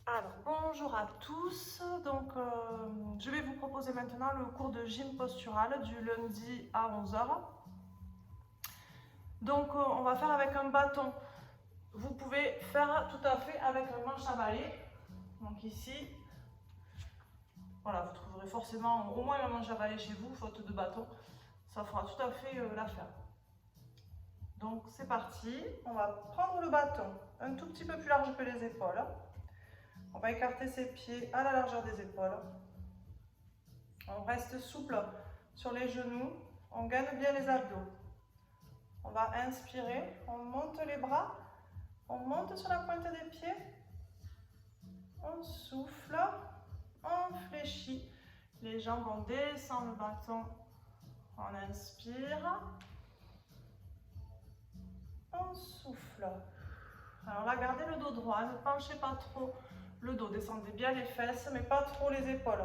Alors, bonjour à tous. Donc, je vais vous proposer maintenant le cours de gym postural du lundi à 11 h. Donc, on va faire avec un bâton. Vous pouvez faire tout à fait avec un manche à balai. Donc ici, voilà, vous trouverez forcément au moins un manche à balai chez vous, faute de bâton. Ça fera tout à fait l'affaire. Donc, c'est parti. On va prendre le bâton un tout petit peu plus large que les épaules. On va écarter ses pieds à la largeur des épaules. On reste souple sur les genoux, on gagne bien les abdos. On va inspirer, on monte les bras, on monte sur la pointe des pieds, on souffle, on fléchit. Les jambes, on descend le bâton, on inspire, on souffle. Alors là, gardez le dos droit, ne penchez pas trop le dos, descendez bien les fesses, mais pas trop les épaules.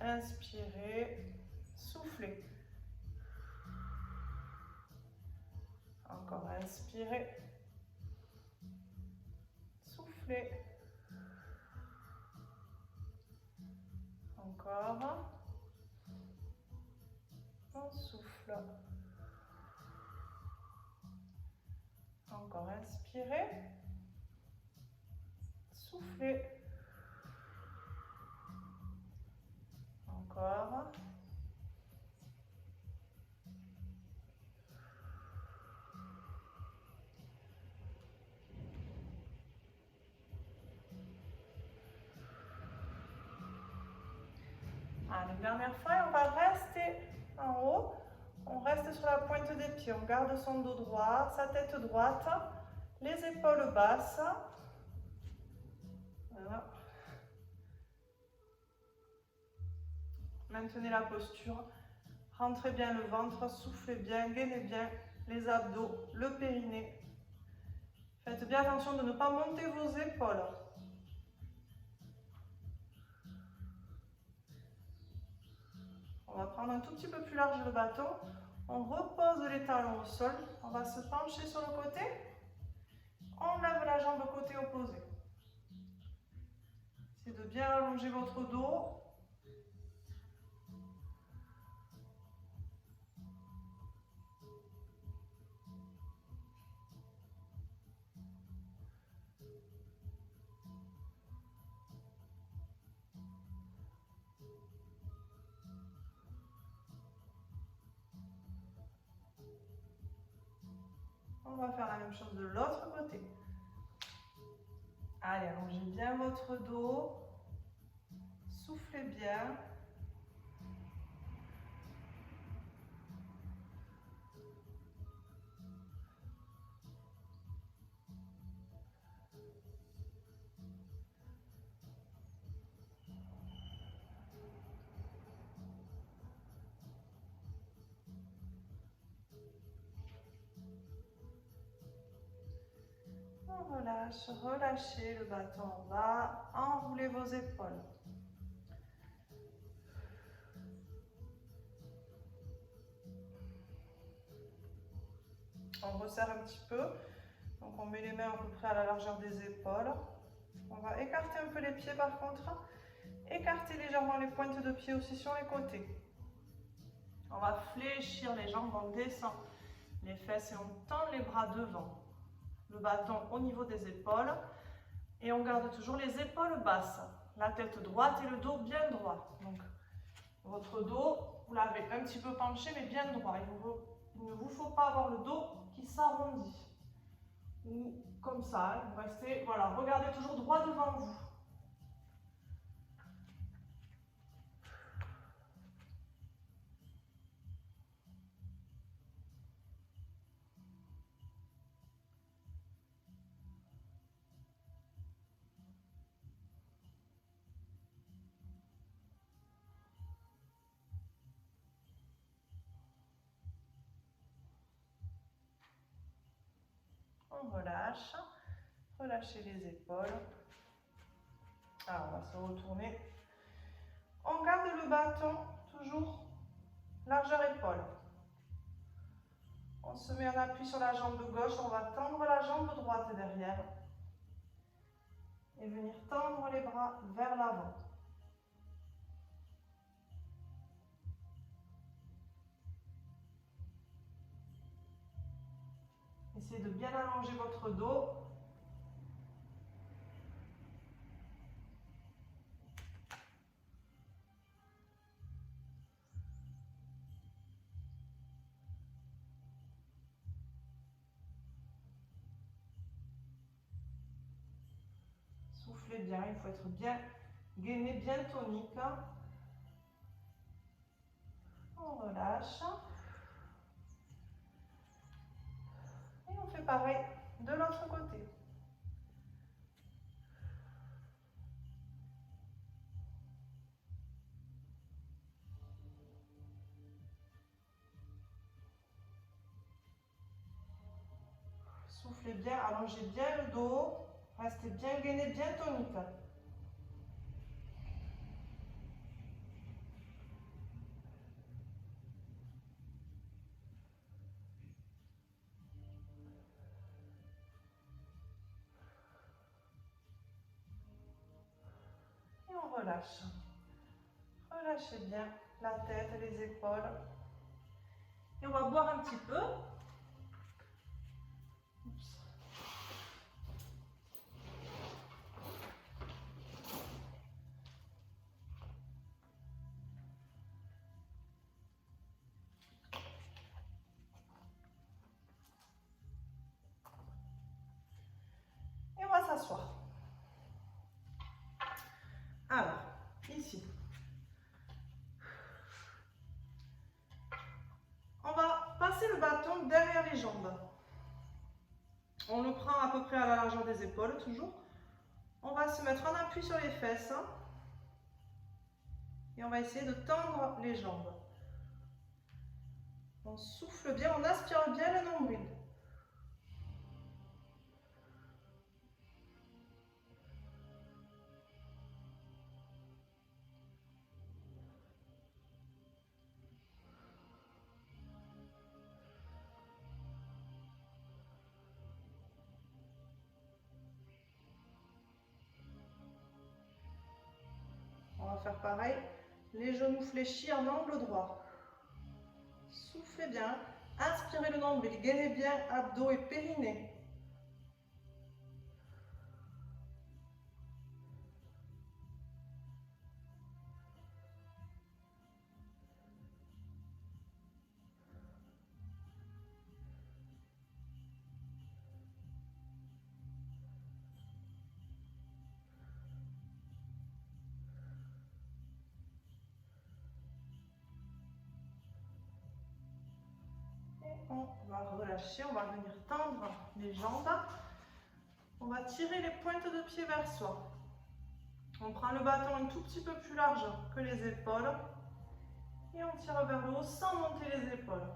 Inspirez, soufflez. Encore inspirez, soufflez. Encore. On souffle. Encore inspirez. Soufflez. Encore. Allez, dernière fois, et on va rester en haut. On reste sur la pointe des pieds. On garde son dos droit, sa tête droite, les épaules basses. Voilà. Maintenez la posture. Rentrez bien le ventre, soufflez bien, gainez bien les abdos, le périnée. Faites bien attention de ne pas monter vos épaules. On va prendre un tout petit peu plus large le bâton. On repose les talons au sol. On va se pencher sur le côté. On lève la jambe côté opposé. Essayez de bien allonger votre dos. On va faire la même chose de l'autre côté. Allez, allongez bien votre dos. Soufflez bien. On relâche, relâchez le bâton en bas. Enroulez vos épaules. On resserre un petit peu. Donc on met les mains à peu près à la largeur des épaules. On va écarter un peu les pieds par contre. Écartez légèrement les pointes de pied aussi sur les côtés. On va fléchir les jambes, on descend les fesses et on tend les bras devant. Le bâton au niveau des épaules. Et on garde toujours les épaules basses. La tête droite et le dos bien droit. Donc votre dos, vous l'avez un petit peu penché mais bien droit. Il ne vous faut pas avoir le dos qui s'arrondit. Ou comme ça, vous restez, voilà, regardez toujours droit devant vous. On relâche, relâchez les épaules. Alors on va se retourner. On garde le bâton, toujours largeur épaule. On se met en appui sur la jambe gauche, on va tendre la jambe droite derrière. et venir tendre les bras vers l'avant. Essayez de bien allonger votre dos. Soufflez bien, il faut être bien gainé, bien tonique. On relâche. Et on fait pareil de l'autre côté. Soufflez bien, allongez bien le dos. Restez bien gainé, bien tonique. Et on relâche. Relâchez bien la tête, les épaules. Et on va boire un petit peu. Oups. Et on va s'asseoir. Alors, ici. On va passer le bâton derrière les jambes. On le prend à peu près à la largeur des épaules, toujours. On va se mettre en appui sur les fesses. Et on va essayer de tendre les jambes. On souffle bien, on aspire bien le nombril. On va faire pareil, les genoux fléchis en angle droit. Soufflez bien, inspirez le nombril, gainez bien abdos et périnée. On va relâcher, on va venir tendre les jambes. On va tirer les pointes de pied vers soi. On prend le bâton un tout petit peu plus large que les épaules. Et on tire vers le haut sans monter les épaules.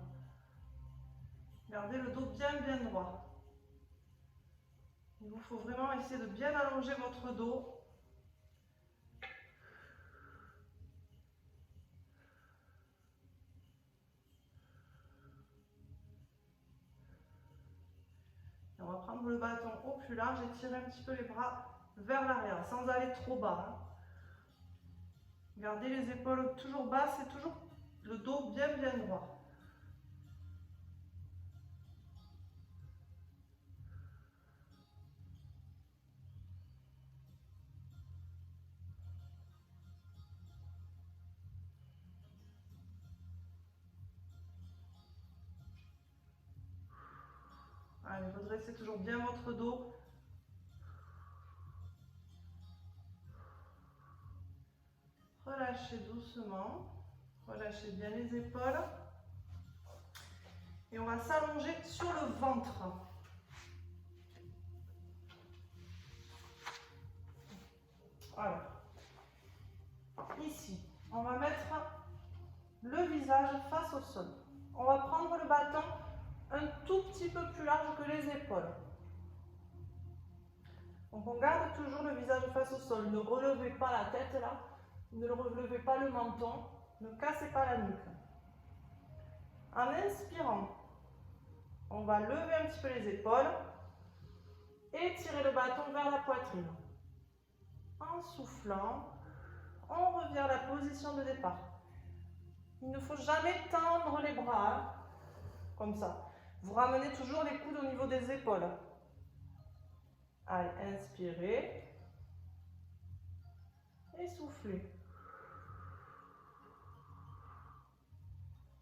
Gardez le dos bien droit. Il vous faut vraiment essayer de bien allonger votre dos. Et on va prendre le bâton au plus large et tirer un petit peu les bras vers l'arrière, sans aller trop bas. Gardez les épaules toujours basses et toujours le dos bien droit. Allez, redressez toujours bien votre dos. Relâchez doucement. Relâchez bien les épaules. Et on va s'allonger sur le ventre. Voilà. Ici, on va mettre le visage face au sol. On va prendre le bâton un tout petit peu plus large que les épaules. Donc on garde toujours le visage face au sol. Ne relevez pas la tête là. Ne relevez pas le menton. Ne cassez pas la nuque. En inspirant, on va lever un petit peu les épaules et tirer le bâton vers la poitrine. En soufflant, on revient à la position de départ. Il ne faut jamais tendre les bras, hein, comme ça. Vous ramenez toujours les coudes au niveau des épaules. Allez, inspirez. Et soufflez.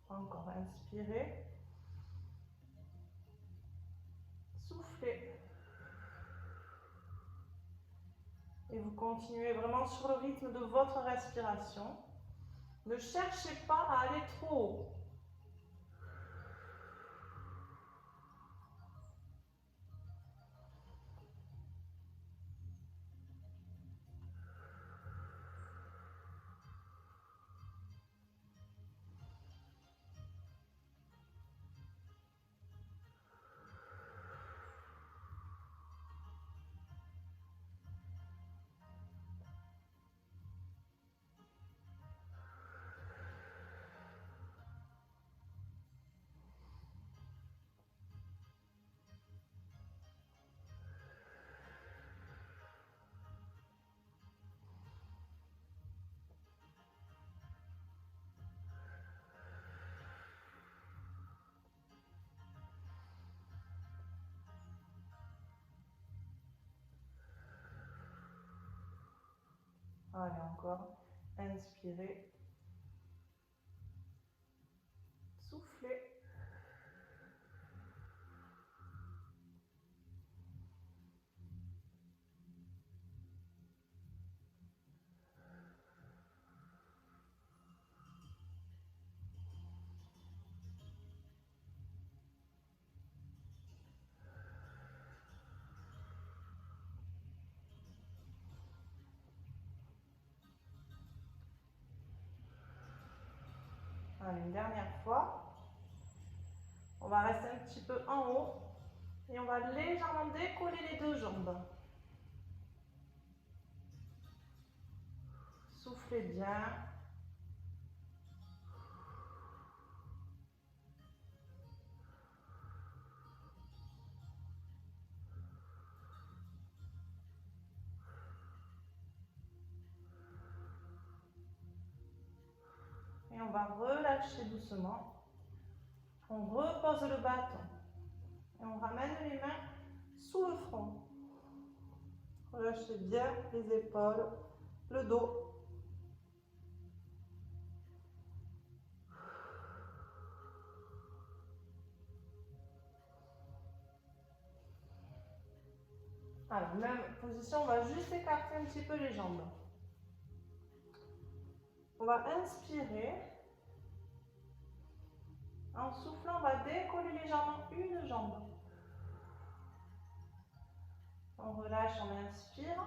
Encore, inspirez. Soufflez. Et vous continuez vraiment sur le rythme de votre respiration. Ne cherchez pas à aller trop haut. Allez, encore. Inspirez. Soufflez. Allez, une dernière fois. On va rester un petit peu en haut et on va légèrement décoller les deux jambes. Soufflez bien. Et on va relâcher doucement. On repose le bâton. Et on ramène les mains sous le front. Relâchez bien les épaules, le dos. Alors, même position, on va juste écarter un petit peu les jambes. On va inspirer. En soufflant, on va décoller légèrement une jambe. On relâche, on inspire.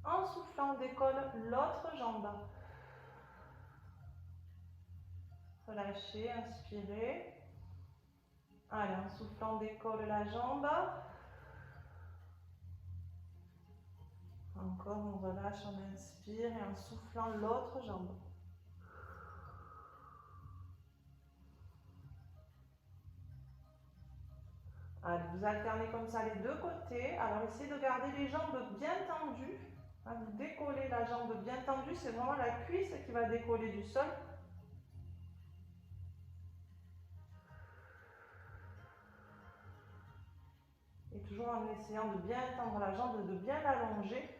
En soufflant, on décolle l'autre jambe. Relâchez, inspirez. Allez, en soufflant, on décolle la jambe. Encore, on relâche, on inspire et en soufflant l'autre jambe. Allez, vous alternez comme ça les deux côtés. Alors, essayez de garder les jambes bien tendues. Vous décollez la jambe bien tendue. C'est vraiment la cuisse qui va décoller du sol. Et toujours en essayant de bien tendre la jambe, de bien l'allonger,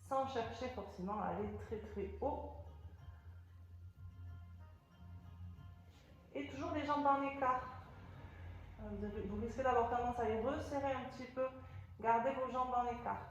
sans chercher forcément à aller très très haut. Et toujours les jambes en écart. Vous risquez d'avoir tendance à les resserrer un petit peu. Gardez vos jambes en écart.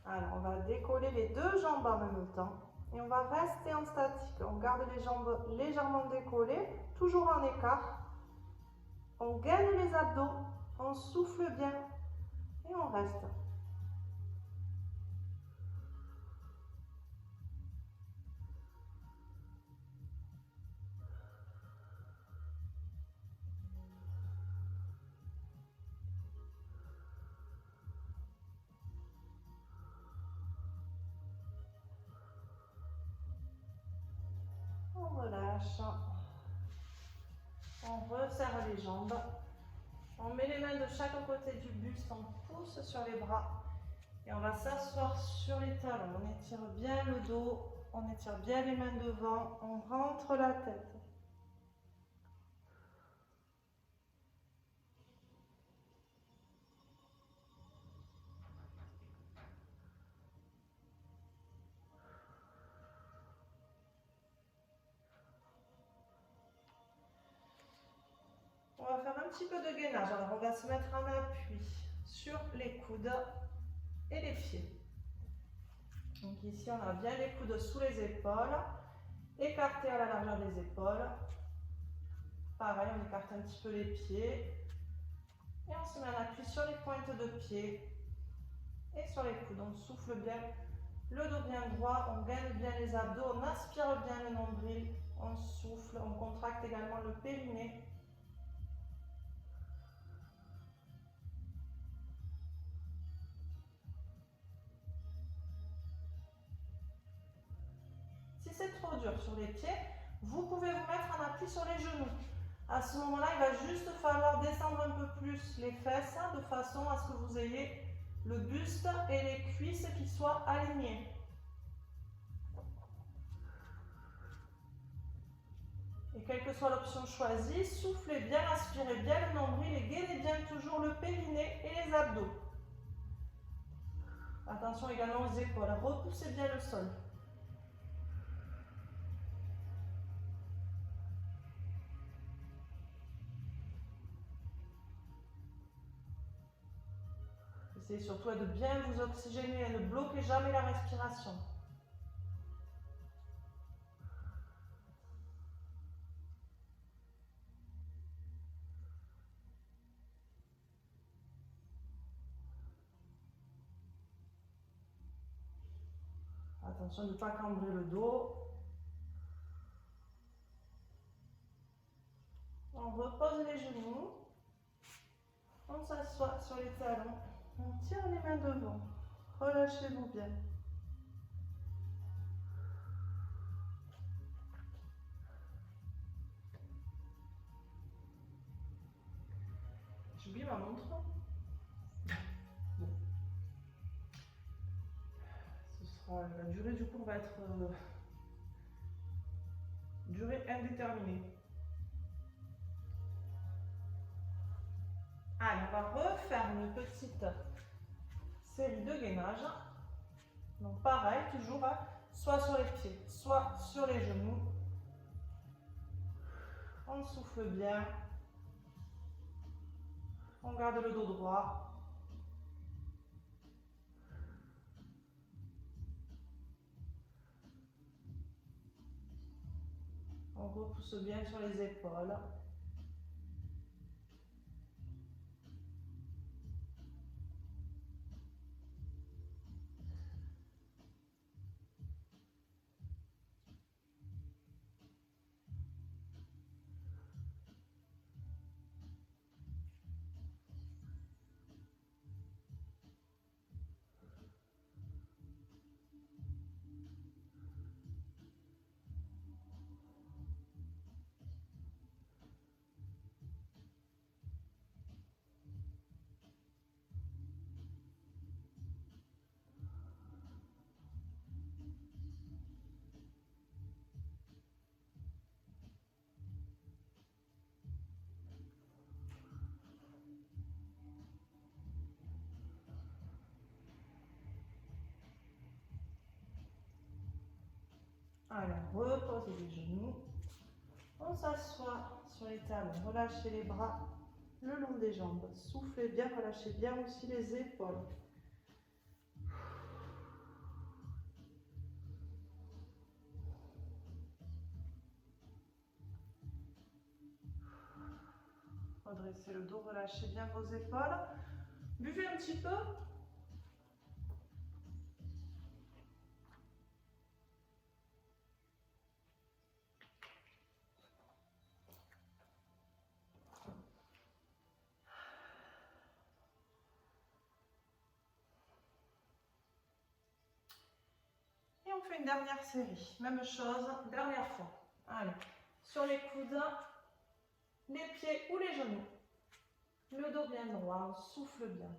Alors, on va décoller les deux jambes en même temps et on va rester en statique. On garde les jambes légèrement décollées, toujours en écart. On gaine les abdos, on souffle bien et on reste. On relâche. On resserre les jambes. On met les mains de chaque côté du buste, on pousse sur les bras. Et on va s'asseoir sur les talons. On étire bien le dos, on étire bien les mains devant, on rentre la tête. On va faire un petit peu de gainage. Alors on va se mettre en appui sur les coudes et les pieds. Donc ici on a bien les coudes sous les épaules, écartés à la largeur des épaules. Pareil, on écarte un petit peu les pieds. Et on se met en appui sur les pointes de pied et sur les coudes. On souffle bien, le dos bien droit, on gaine bien les abdos, on aspire bien le nombril, on souffle, on contracte également le périnée. Si c'est trop dur sur les pieds, vous pouvez vous mettre en appui sur les genoux. À ce moment-là, il va juste falloir descendre un peu plus les fesses de façon à ce que vous ayez le buste et les cuisses qui soient alignés. Et quelle que soit l'option choisie, soufflez bien, aspirez bien le nombril et gainez bien toujours le périnée et les abdos. Attention également aux épaules, repoussez bien le sol. Essayez surtout de bien vous oxygéner et ne bloquez jamais la respiration. Attention de ne pas cambrer le dos. On repose les genoux. On s'assoit sur les talons. On tire les mains devant. Relâchez-vous bien. J'oublie ma montre. Bon. La durée du cours va être durée indéterminée. Allez, on va refaire une petite série de gainage. Donc pareil, toujours soit sur les pieds, soit sur les genoux. On souffle bien. On garde le dos droit. On repousse bien sur les épaules. Alors, reposez les genoux. On s'assoit sur les talons. Relâchez les bras le long des jambes. Soufflez bien, relâchez bien aussi les épaules. Redressez le dos, relâchez bien vos épaules. Buvez un petit peu. Et on fait une dernière série. Même chose, dernière fois. Allez, sur les coudes, les pieds ou les genoux. Le dos bien droit, on souffle bien.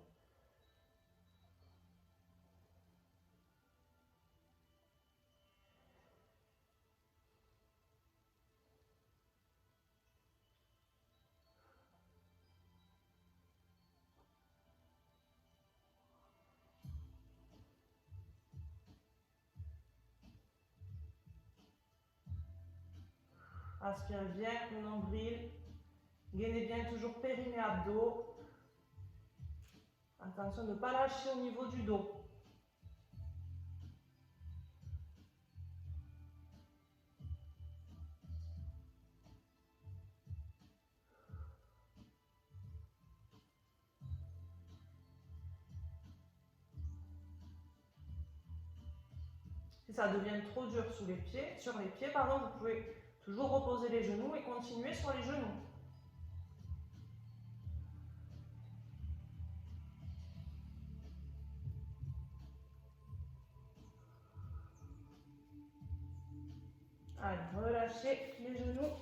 Inspirez bien le nombril. Gainez bien toujours périnée, abdos. Attention de ne pas lâcher au niveau du dos. Si ça devient trop dur sur les pieds, vous pouvez toujours reposer les genoux et continuer sur les genoux. Allez, relâchez les genoux.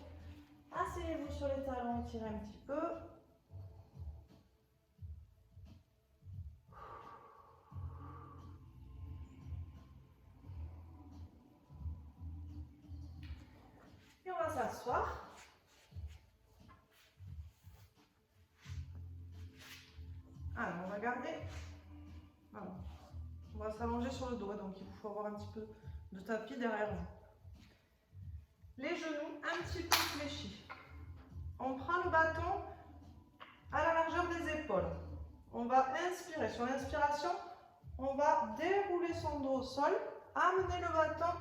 Asseyez-vous sur les talons, tirez un petit peu. Et on va s'asseoir. Alors, on va garder. Voilà. On va s'allonger sur le dos, donc il vous faut avoir un petit peu de tapis derrière vous. Les genoux un petit peu fléchis. On prend le bâton à la largeur des épaules. On va inspirer. Sur l'inspiration, on va dérouler son dos au sol, amener le bâton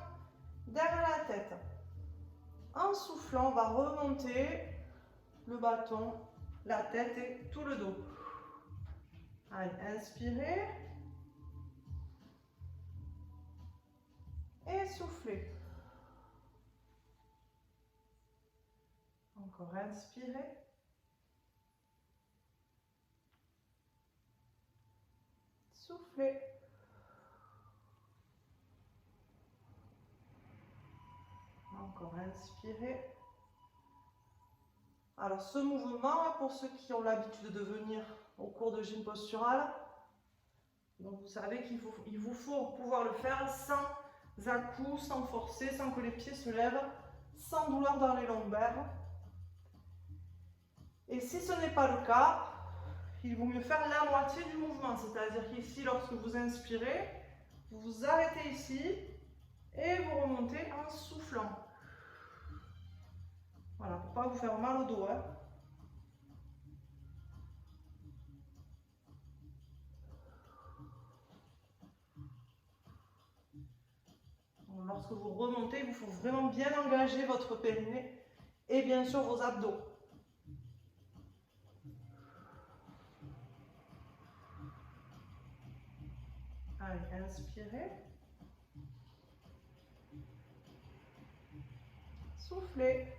derrière la tête. En soufflant, on va remonter le bâton, la tête et tout le dos. Allez, inspirez. Et soufflez. Encore inspirez. Soufflez. Encore inspirez. Alors ce mouvement, pour ceux qui ont l'habitude de venir au cours de gym postural, donc vous savez qu'il vous faut pouvoir le faire sans à-coups, sans forcer, sans que les pieds se lèvent, sans douleur dans les lombaires. Et si ce n'est pas le cas, il vaut mieux faire la moitié du mouvement, c'est-à-dire qu'ici, lorsque vous inspirez, vous vous arrêtez ici et vous remontez en soufflant. Voilà, pour ne pas vous faire mal au dos. Hein. Donc, lorsque vous remontez, il vous faut vraiment bien engager votre périnée et bien sûr vos abdos. Allez, inspirez. Soufflez.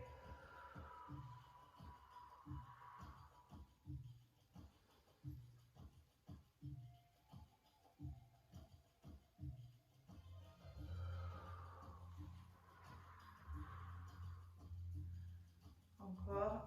Encore.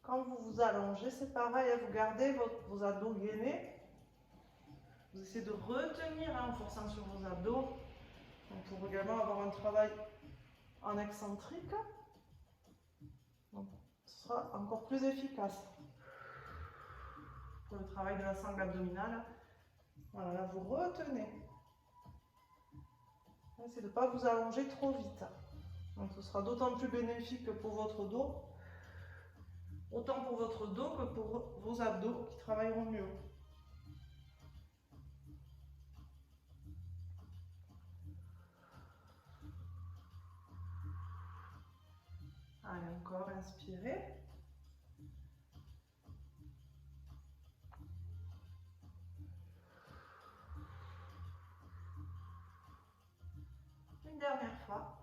Quand vous vous allongez, c'est pareil, vous gardez vos abdos gainés. Vous essayez de retenir en forçant sur vos abdos. Donc, pour également avoir un travail en excentrique. Donc, ce sera encore plus efficace pour le travail de la sangle abdominale. Voilà, là vous retenez. Essayez de ne pas vous allonger trop vite. Donc ce sera d'autant plus bénéfique pour votre dos, autant pour votre dos que pour vos abdos qui travailleront mieux. Allez, encore, inspirez. Une dernière fois.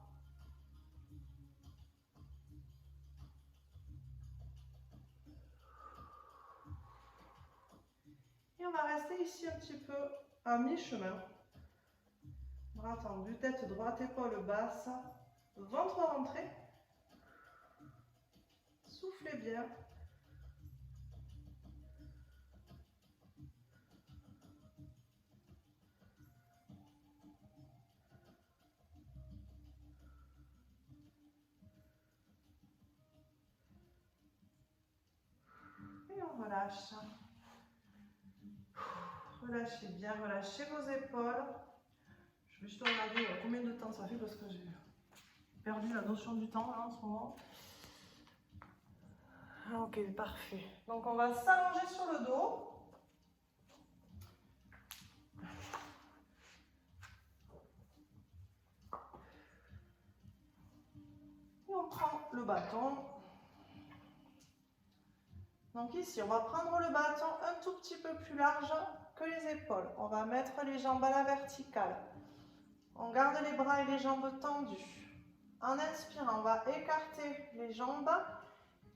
Et on va rester ici un petit peu à mi-chemin. Bras tendus, tête droite, épaule basse, ventre rentré. Soufflez bien. Et on relâche. Relâchez bien, relâchez vos épaules. Je vais juste regarder combien de temps ça fait parce que j'ai perdu la notion du temps là, en ce moment. Ok, parfait. Donc on va s'allonger sur le dos. Et on prend le bâton. Donc ici, on va prendre le bâton un tout petit peu plus large que les épaules. On va mettre les jambes à la verticale. On garde les bras et les jambes tendus. En inspirant, on va écarter les jambes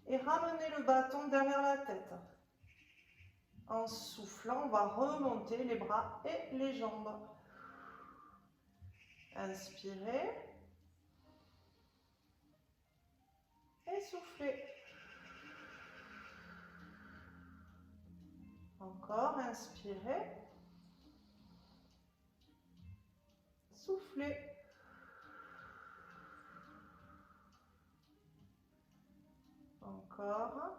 et ramener le bâton derrière la tête. En soufflant, on va remonter les bras et les jambes. Inspirez. Et soufflez. Encore, inspirez. Soufflez. Encore.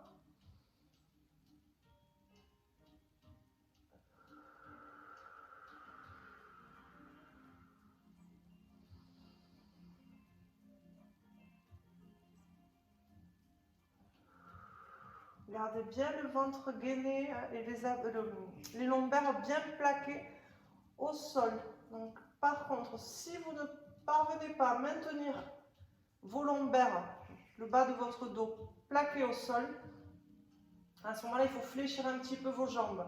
Gardez bien le ventre gainé et les lombaires bien plaqués au sol. Donc, par contre, si vous ne parvenez pas à maintenir vos lombaires, le bas de votre dos plaqué au sol, à ce moment-là, il faut fléchir un petit peu vos jambes.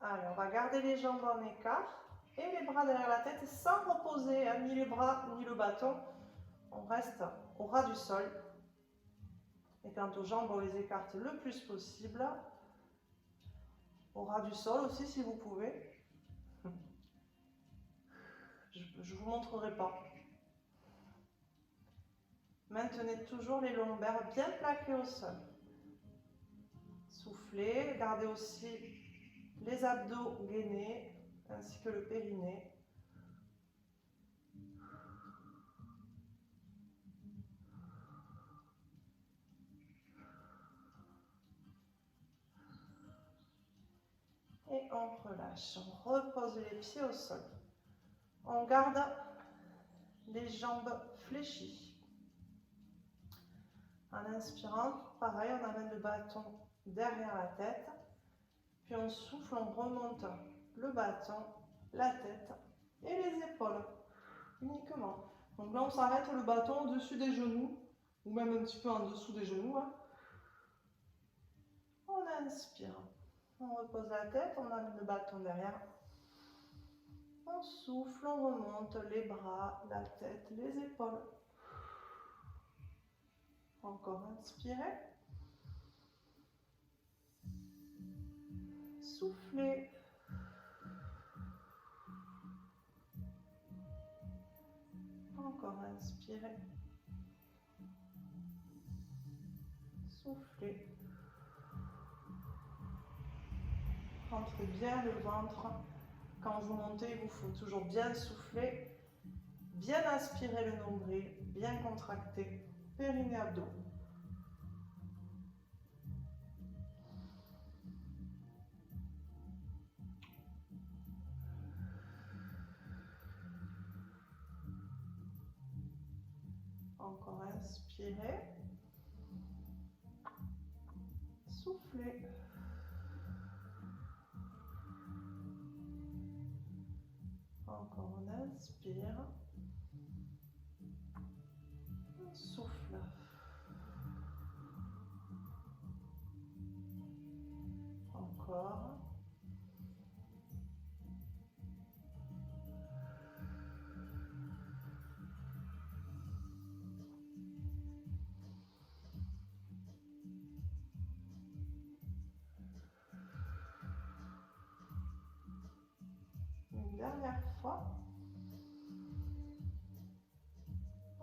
Allez, on va garder les jambes en écart et les bras derrière la tête sans reposer ni les bras ni le bâton. On reste au ras du sol. Et quant aux jambes, on les écarte le plus possible. Au ras du sol aussi si vous pouvez. Je ne vous montrerai pas. Maintenez toujours les lombaires bien plaqués au sol. Soufflez, gardez aussi les abdos gainés ainsi que le périnée. Et on relâche, on repose les pieds au sol. On garde les jambes fléchies. En inspirant, pareil, on amène le bâton derrière la tête. Puis on souffle, on remonte le bâton, la tête et les épaules, uniquement. Donc là, on s'arrête le bâton au-dessus des genoux, ou même un petit peu en dessous des genoux. Hein. On inspire, on repose la tête, on amène le bâton derrière. On souffle, on remonte les bras, la tête, les épaules. Encore inspirez. Soufflez. Encore inspirez. Soufflez. Rentrez bien le ventre. Quand vous montez, il vous faut toujours bien souffler, bien aspirer le nombril, bien contracter, périnée abdos. Encore inspirez. Soufflez. Encore on inspire. On souffle. Encore. Une dernière fois.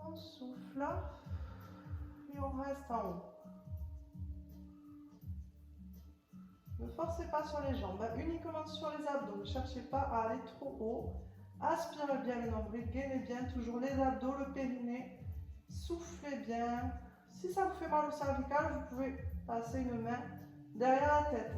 On souffle et on reste en haut. Ne forcez pas sur les jambes, uniquement sur les abdos. Ne cherchez pas à aller trop haut. Aspirez bien le nombril, gainez bien toujours les abdos, le périnée. Soufflez bien. Si ça vous fait mal au cervical, vous pouvez passer une main derrière la tête.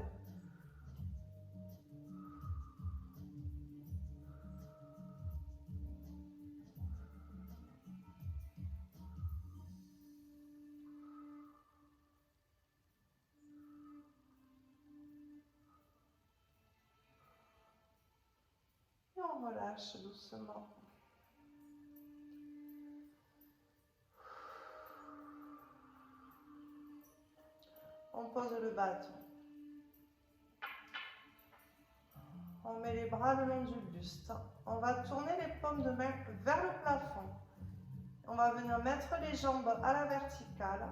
Et on relâche doucement. On pose le bâton. On met les bras le long du buste. On va tourner les paumes de main vers le plafond. On va venir mettre les jambes à la verticale.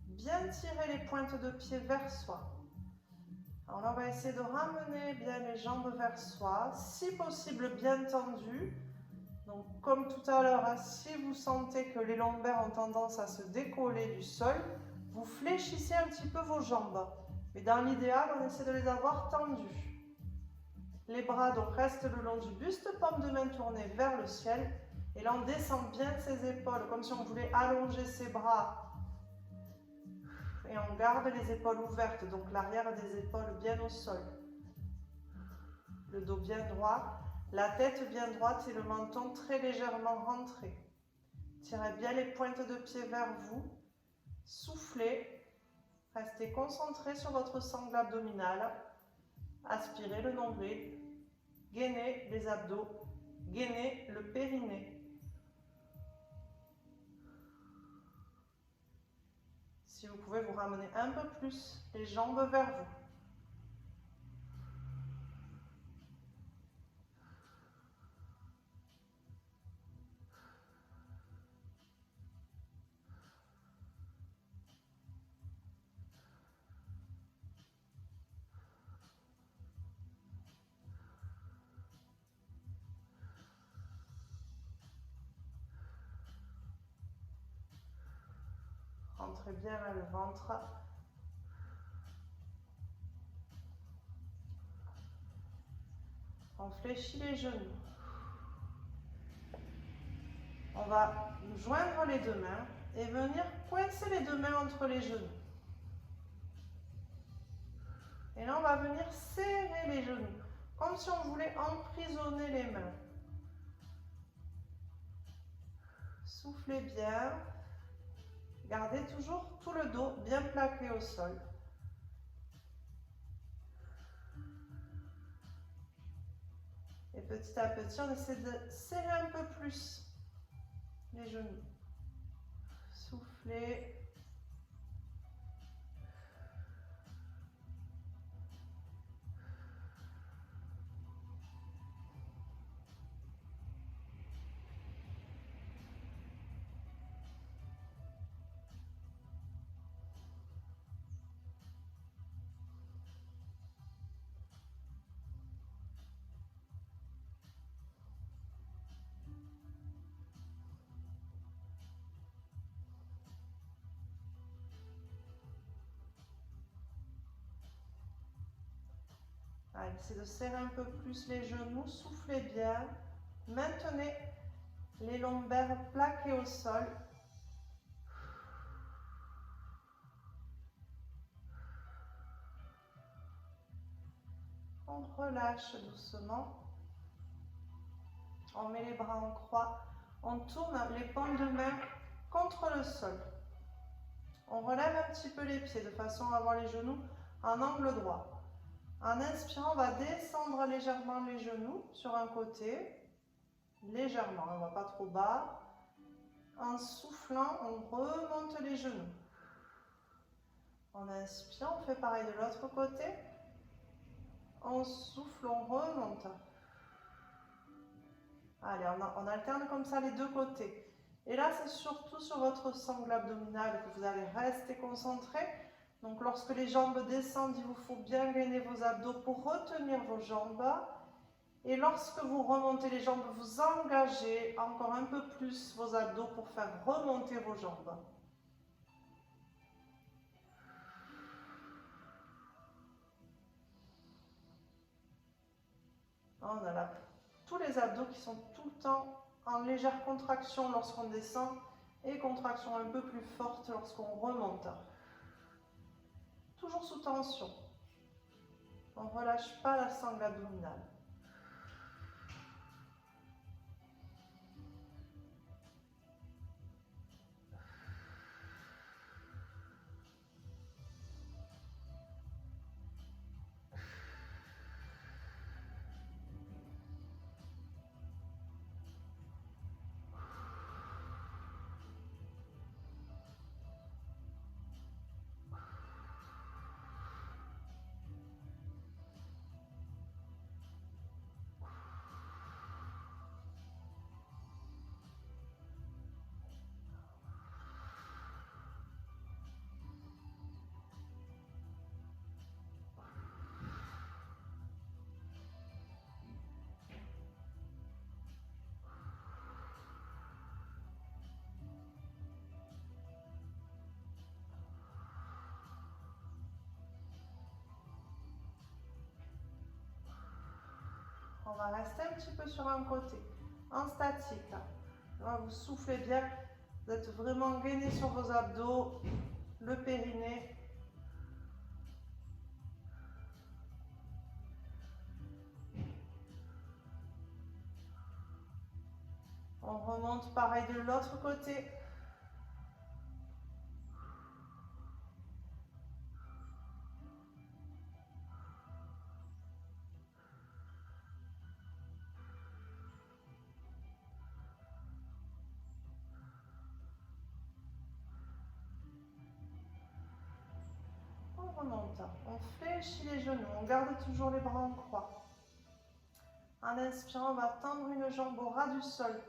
Bien tirer les pointes de pied vers soi. Alors là, on va essayer de ramener bien les jambes vers soi. Si possible, bien tendues. Donc, comme tout à l'heure, hein, si vous sentez que les lombaires ont tendance à se décoller du sol, vous fléchissez un petit peu vos jambes. Mais dans l'idéal, on essaie de les avoir tendues. Les bras donc restent le long du buste, paume de main tournée vers le ciel. Et là, on descend bien ses épaules, comme si on voulait allonger ses bras. Et on garde les épaules ouvertes, donc l'arrière des épaules bien au sol. Le dos bien droit, la tête bien droite et le menton très légèrement rentré. Tirez bien les pointes de pied vers vous. Soufflez. Restez concentré sur votre sangle abdominale. Aspirez le nombril. Gainez les abdos. Gainez le périnée. Si vous pouvez vous ramener un peu plus les jambes vers vous. Rentrez bien là le ventre. On fléchit les genoux. On va joindre les deux mains et venir coincer les deux mains entre les genoux. Et là, on va venir serrer les genoux, comme si on voulait emprisonner les mains. Soufflez bien. Gardez toujours tout le dos bien plaqué au sol. Et Et petit à petit, on essaie de serrer un peu plus les genoux. Soufflez. Allez, essayez de serrer un peu plus les genoux, soufflez bien. Maintenez les lombaires plaqués au sol. On relâche doucement. On met les bras en croix. On tourne les paumes de main contre le sol. On relève un petit peu les pieds de façon à avoir les genoux en angle droit. En inspirant, on va descendre légèrement les genoux sur un côté. Légèrement, on ne va pas trop bas. En soufflant, on remonte les genoux. On inspire, on fait pareil de l'autre côté. On souffle, on remonte. Allez, on alterne comme ça les deux côtés. Et là, c'est surtout sur votre sangle abdominale que vous allez rester concentré. Donc, lorsque les jambes descendent, il vous faut bien gainer vos abdos pour retenir vos jambes. Et lorsque vous remontez les jambes, vous engagez encore un peu plus vos abdos pour faire remonter vos jambes. On a là tous les abdos qui sont tout le temps en légère contraction lorsqu'on descend et contraction un peu plus forte lorsqu'on remonte. Toujours sous tension. On ne relâche pas la sangle abdominale. On va rester un petit peu sur un côté, en statique. Là, vous soufflez bien, vous êtes vraiment gainé sur vos abdos, le périnée. On remonte pareil de l'autre côté. On remonte, on fléchit les genoux, on garde toujours les bras en croix. En inspirant, on va tendre une jambe au ras du sol.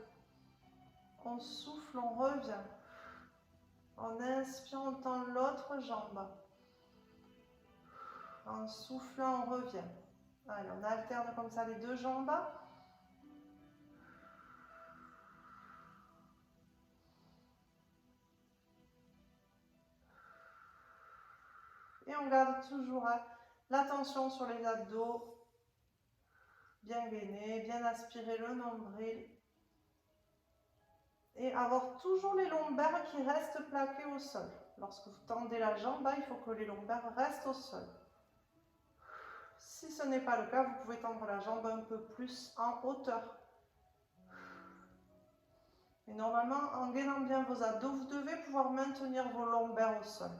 On souffle, on revient. En inspirant, on tend l'autre jambe. En soufflant, on revient. Allez, on alterne comme ça les deux jambes. Et on garde toujours l'attention sur les abdos. Bien gainer, bien aspirer le nombril. Et avoir toujours les lombaires qui restent plaqués au sol. Lorsque vous tendez la jambe, il faut que les lombaires restent au sol. Si ce n'est pas le cas, vous pouvez tendre la jambe un peu plus en hauteur. Et normalement, en gainant bien vos abdos, vous devez pouvoir maintenir vos lombaires au sol.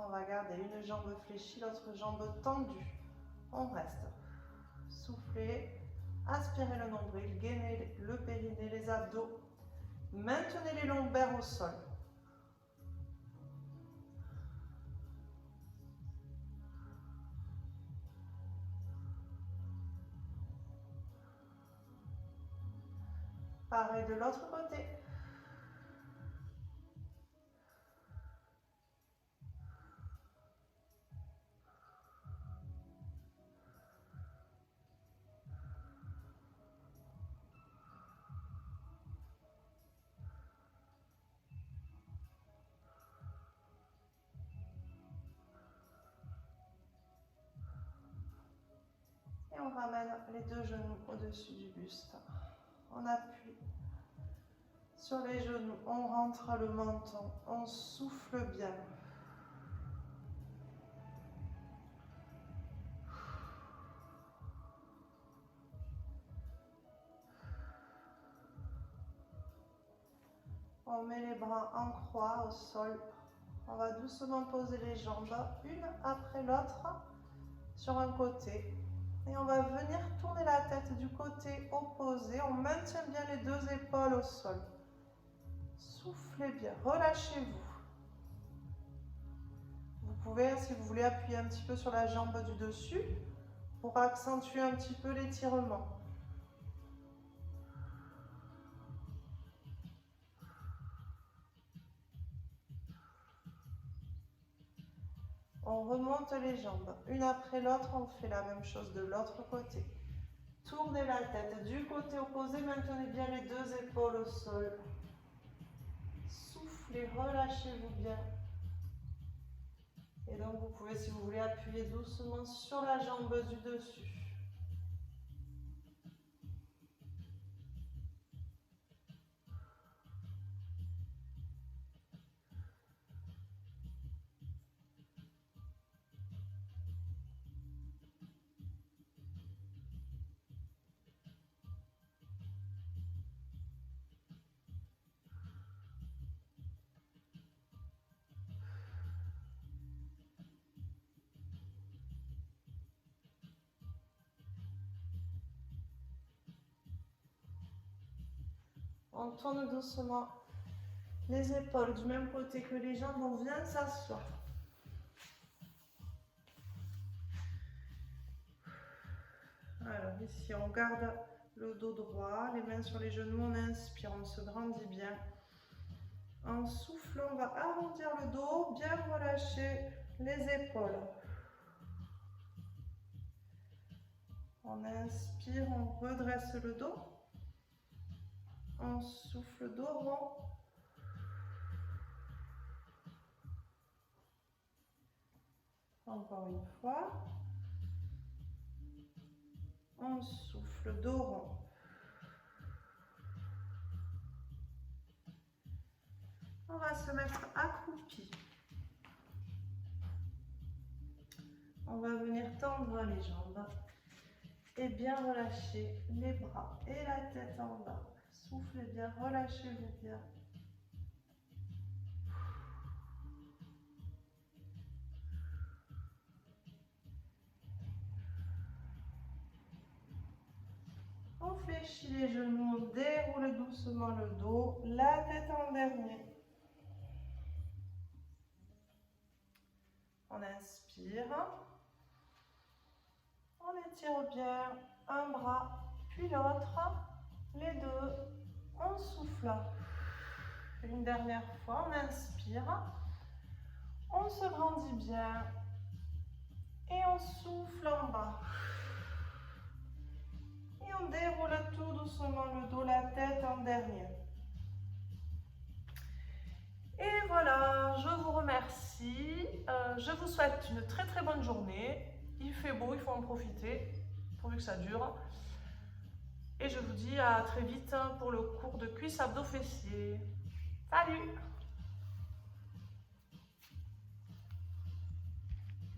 On va garder une jambe fléchie, l'autre jambe tendue. On reste. Soufflez. Aspirez le nombril, gainez le périnée, les abdos. Maintenez les lombaires au sol. Pareil de l'autre côté. Et on ramène les deux genoux au-dessus du buste. On appuie sur les genoux, on rentre le menton, on souffle bien. On met les bras en croix au sol. On va doucement poser les jambes une après l'autre sur un côté. Et on va venir tourner la tête du côté opposé. On maintient bien les deux épaules au sol. Soufflez bien, relâchez-vous. Vous pouvez, si vous voulez, appuyer un petit peu sur la jambe du dessus pour accentuer un petit peu l'étirement. On remonte les jambes. Une après l'autre, on fait la même chose de l'autre côté. Tournez la tête du côté opposé, maintenez bien les deux épaules au sol. Soufflez, relâchez-vous bien. Et donc vous pouvez, si vous voulez, appuyer doucement sur la jambe du dessus. On tourne doucement les épaules du même côté que les jambes, on vient s'asseoir. Alors ici, on garde le dos droit, les mains sur les genoux, on inspire, on se grandit bien. En soufflant, on va arrondir le dos, bien relâcher les épaules. On inspire, on redresse le dos. On souffle, dos rond. Encore une fois. On souffle, dos rond. On va se mettre accroupi. On va venir tendre les jambes et bien relâcher les bras et la tête en bas. Soufflez bien, relâchez-vous bien. On fléchit les genoux, on déroule doucement le dos, la tête en dernier. On inspire. On étire bien un bras, puis l'autre, les deux. On souffle. Une dernière fois, on inspire. On se grandit bien. Et on souffle en bas. Et on déroule tout doucement le dos, la tête en dernier. Et voilà, je vous remercie. Je vous souhaite une très très bonne journée. Il fait beau, il faut en profiter, pourvu que ça dure. Et je vous dis à très vite pour le cours de cuisses abdos fessiers. Salut!